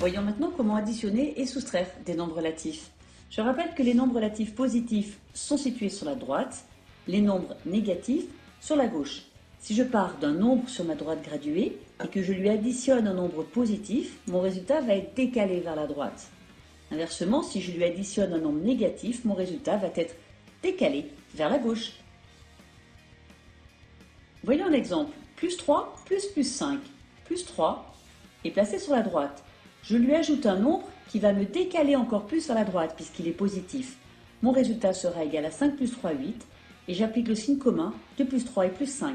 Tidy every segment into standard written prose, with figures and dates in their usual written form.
Voyons maintenant comment additionner et soustraire des nombres relatifs. Je rappelle que les nombres relatifs positifs sont situés sur la droite, les nombres négatifs sur la gauche. Si je pars d'un nombre sur ma droite graduée et que je lui additionne un nombre positif, mon résultat va être décalé vers la droite. Inversement, si je lui additionne un nombre négatif, mon résultat va être décalé vers la gauche. Voyons un exemple. Plus 3 plus 5. Plus 3 est placé sur la droite. Je lui ajoute un nombre qui va me décaler encore plus vers la droite puisqu'il est positif. Mon résultat sera égal à 5 plus 3, 8 et j'applique le signe commun de plus 3 et plus 5.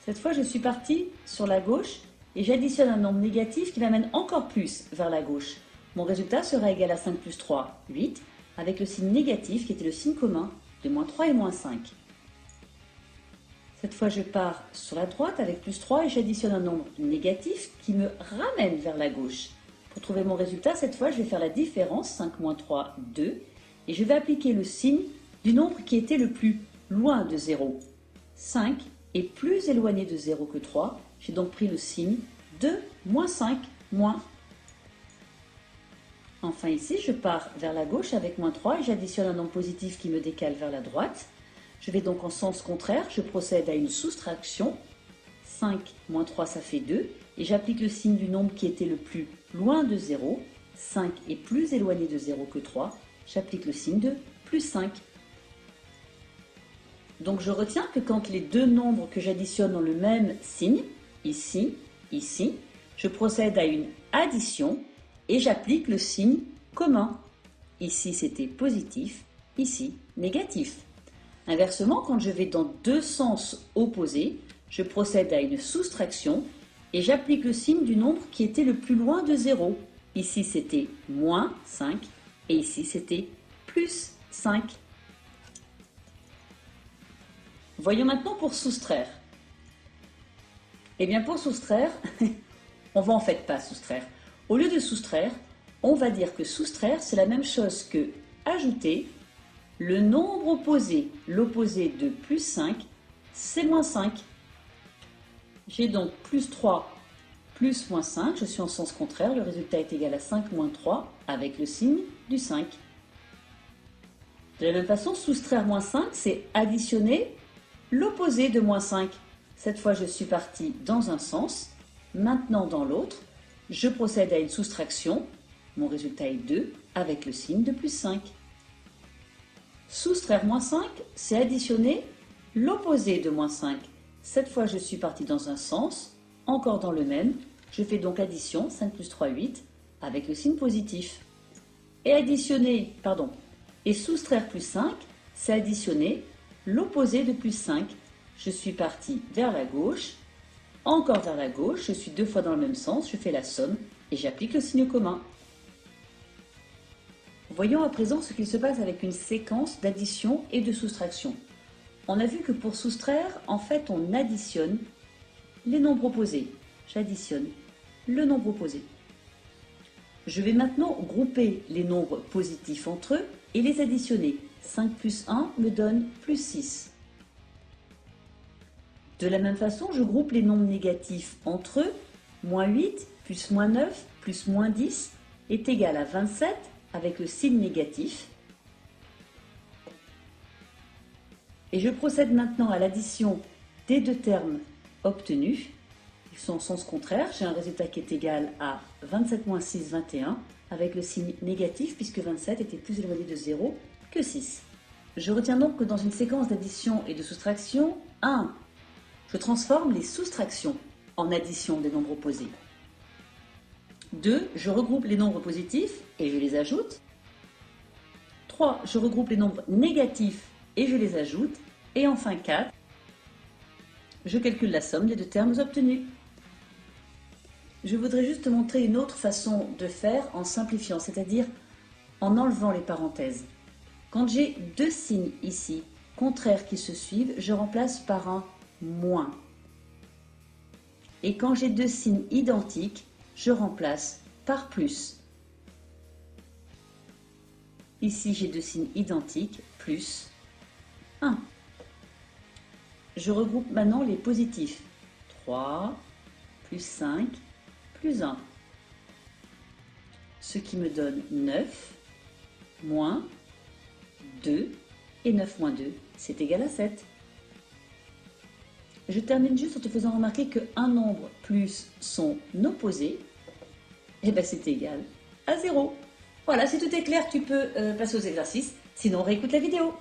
Cette fois, je suis partie sur la gauche et j'additionne un nombre négatif qui m'amène encore plus vers la gauche. Mon résultat sera égal à 5 plus 3, 8, avec le signe négatif qui était le signe commun de moins 3 et moins 5. Cette fois, je pars sur la droite avec plus 3 et j'additionne un nombre négatif qui me ramène vers la gauche. Pour trouver mon résultat, cette fois, je vais faire la différence, 5 moins 3, 2, et je vais appliquer le signe du nombre qui était le plus loin de 0. 5 est plus éloigné de 0 que 3, j'ai donc pris le signe de moins 5, moins. Enfin ici, je pars vers la gauche avec moins 3 et j'additionne un nombre positif qui me décale vers la droite. Je vais donc en sens contraire, je procède à une soustraction. 5 moins 3, ça fait 2. Et j'applique le signe du nombre qui était le plus loin de 0. 5 est plus éloigné de 0 que 3. J'applique le signe de plus 5. Donc je retiens que quand les deux nombres que j'additionne ont le même signe, ici, ici, je procède à une addition et j'applique le signe commun. Ici c'était positif, ici négatif. Inversement, quand je vais dans deux sens opposés, je procède à une soustraction et j'applique le signe du nombre qui était le plus loin de 0. Ici c'était moins 5 et ici c'était plus 5. Voyons maintenant pour soustraire. Eh bien pour soustraire, on va en fait pas soustraire. Au lieu de soustraire, on va dire que soustraire c'est la même chose que ajouter le nombre opposé. L'opposé de plus 5, c'est moins 5. J'ai donc plus 3 plus moins 5, je suis en sens contraire, le résultat est égal à 5 moins 3 avec le signe du 5. De la même façon, soustraire moins 5, c'est additionner l'opposé de moins 5. Cette fois, je suis partie dans un sens, maintenant dans l'autre. Je procède à une soustraction, mon résultat est 2 avec le signe de plus 5. Soustraire moins 5, c'est additionner l'opposé de moins 5. Cette fois, je suis partie dans un sens, encore dans le même. Je fais donc addition, 5 plus 3, 8, avec le signe positif. Et soustraire plus 5, c'est additionner l'opposé de plus 5. Je suis partie vers la gauche, encore vers la gauche, je suis deux fois dans le même sens, je fais la somme et j'applique le signe commun. Voyons à présent ce qu'il se passe avec une séquence d'addition et de soustraction. On a vu que pour soustraire, en fait, on additionne les nombres opposés. J'additionne le nombre opposé. Je vais maintenant grouper les nombres positifs entre eux et les additionner. 5 plus 1 me donne plus 6. De la même façon, je groupe les nombres négatifs entre eux. Moins 8 plus moins 9 plus moins 10 est égal à 27 avec le signe négatif. Et je procède maintenant à l'addition des deux termes obtenus. Ils sont en sens contraire. J'ai un résultat qui est égal à 27 moins 6, 21, avec le signe négatif puisque 27 était plus éloigné de 0 que 6. Je retiens donc que dans une séquence d'addition et de soustraction, 1. Je transforme les soustractions en addition des nombres opposés. 2. Je regroupe les nombres positifs et je les ajoute. 3. Je regroupe les nombres négatifs et je les ajoute. Et enfin 4. Je calcule la somme des deux termes obtenus. Je voudrais juste te montrer une autre façon de faire en simplifiant, c'est-à-dire en enlevant les parenthèses. Quand j'ai deux signes ici, contraires qui se suivent, je remplace par un moins. Et quand j'ai deux signes identiques, je remplace par plus. Ici, j'ai deux signes identiques, plus 1. Je regroupe maintenant les positifs. 3, plus 5, plus 1. ce qui me donne 9 moins 2, et 9 moins 2, c'est égal à 7. Je termine juste en te faisant remarquer qu'un nombre plus son opposé, eh ben c'est égal à 0. Voilà, si tout est clair, tu peux passer aux exercices. Sinon, réécoute la vidéo.